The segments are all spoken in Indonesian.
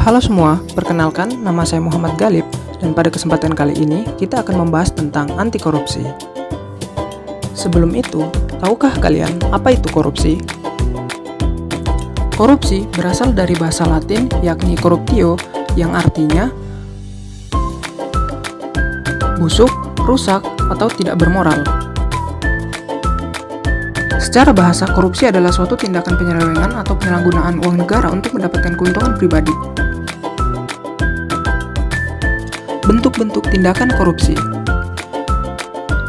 Halo semua, perkenalkan nama saya Muhammad Galib dan pada kesempatan kali ini kita akan membahas tentang anti korupsi. Sebelum itu, tahukah kalian apa itu korupsi? Korupsi berasal dari bahasa Latin yakni corruptio yang artinya busuk, rusak, atau tidak bermoral. Secara bahasa, korupsi adalah suatu tindakan penyelewengan atau penyalahgunaan uang negara untuk mendapatkan keuntungan pribadi. Bentuk-bentuk tindakan korupsi.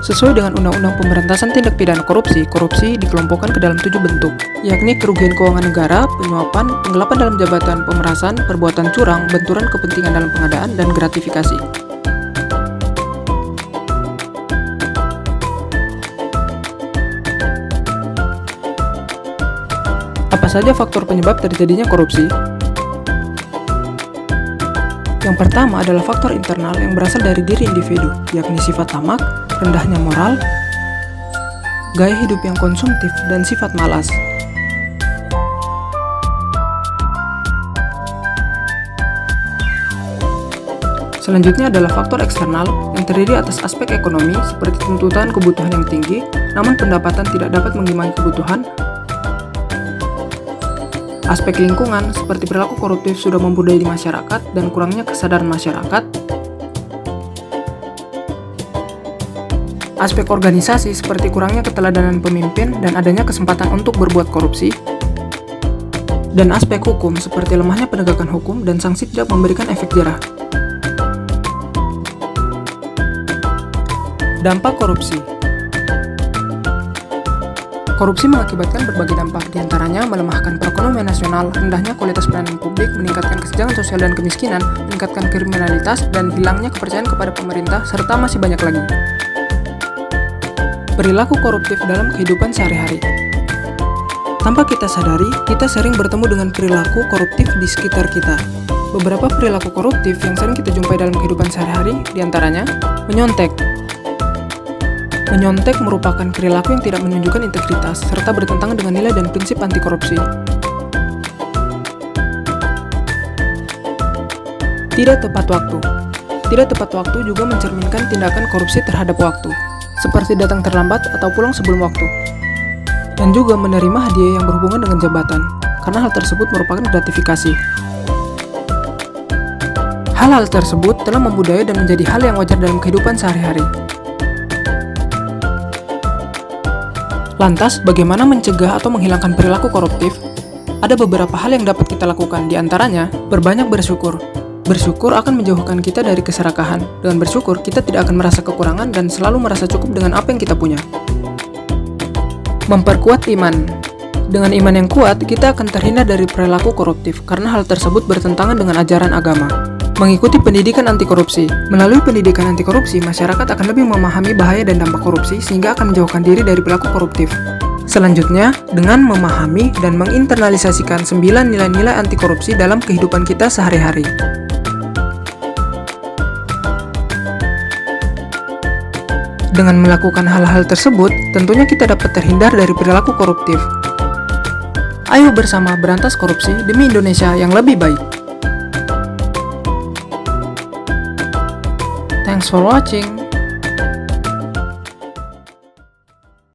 Sesuai dengan Undang-Undang Pemberantasan Tindak Pidana Korupsi, korupsi dikelompokkan ke dalam 7 bentuk, yakni kerugian keuangan negara, penyuapan, penggelapan dalam jabatan, pemerasan, perbuatan curang, benturan kepentingan dalam pengadaan, dan gratifikasi. Apa saja faktor penyebab terjadinya korupsi? Yang pertama adalah faktor internal yang berasal dari diri individu, yakni sifat tamak, rendahnya moral, gaya hidup yang konsumtif, dan sifat malas. Selanjutnya adalah faktor eksternal yang terdiri atas aspek ekonomi seperti tuntutan kebutuhan yang tinggi, namun pendapatan tidak dapat mengimbangi kebutuhan. Aspek lingkungan seperti perilaku koruptif sudah membudaya di masyarakat dan kurangnya kesadaran masyarakat. Aspek organisasi seperti kurangnya keteladanan pemimpin dan adanya kesempatan untuk berbuat korupsi. Dan aspek hukum seperti lemahnya penegakan hukum dan sanksi tidak memberikan efek jerah. Dampak korupsi. Korupsi mengakibatkan berbagai dampak, diantaranya melemahkan perekonomian nasional, rendahnya kualitas pelayanan publik, meningkatkan kesenjangan sosial dan kemiskinan, meningkatkan kriminalitas, dan hilangnya kepercayaan kepada pemerintah, serta masih banyak lagi. Perilaku koruptif dalam kehidupan sehari-hari. Tanpa kita sadari, kita sering bertemu dengan perilaku koruptif di sekitar kita. Beberapa perilaku koruptif yang sering kita jumpai dalam kehidupan sehari-hari, diantaranya menyontek. Menyontek merupakan perilaku yang tidak menunjukkan integritas serta bertentangan dengan nilai dan prinsip anti korupsi. Tidak tepat waktu. Tidak tepat waktu juga mencerminkan tindakan korupsi terhadap waktu, seperti datang terlambat atau pulang sebelum waktu. Dan juga menerima hadiah yang berhubungan dengan jabatan, karena hal tersebut merupakan gratifikasi. Hal-hal tersebut telah membudaya dan menjadi hal yang wajar dalam kehidupan sehari-hari. Lantas, bagaimana mencegah atau menghilangkan perilaku koruptif? Ada beberapa hal yang dapat kita lakukan, diantaranya berbanyak bersyukur. Bersyukur akan menjauhkan kita dari keserakahan. Dengan bersyukur, kita tidak akan merasa kekurangan dan selalu merasa cukup dengan apa yang kita punya. Memperkuat iman. Dengan iman yang kuat, kita akan terhindar dari perilaku koruptif karena hal tersebut bertentangan dengan ajaran agama. Mengikuti pendidikan anti korupsi. Melalui pendidikan anti korupsi, masyarakat akan lebih memahami bahaya dan dampak korupsi sehingga akan menjauhkan diri dari perilaku koruptif. Selanjutnya, dengan memahami dan menginternalisasikan 9 nilai-nilai anti korupsi dalam kehidupan kita sehari-hari. Dengan melakukan hal-hal tersebut, tentunya kita dapat terhindar dari perilaku koruptif. Ayo bersama berantas korupsi demi Indonesia yang lebih baik. Thanks for watching.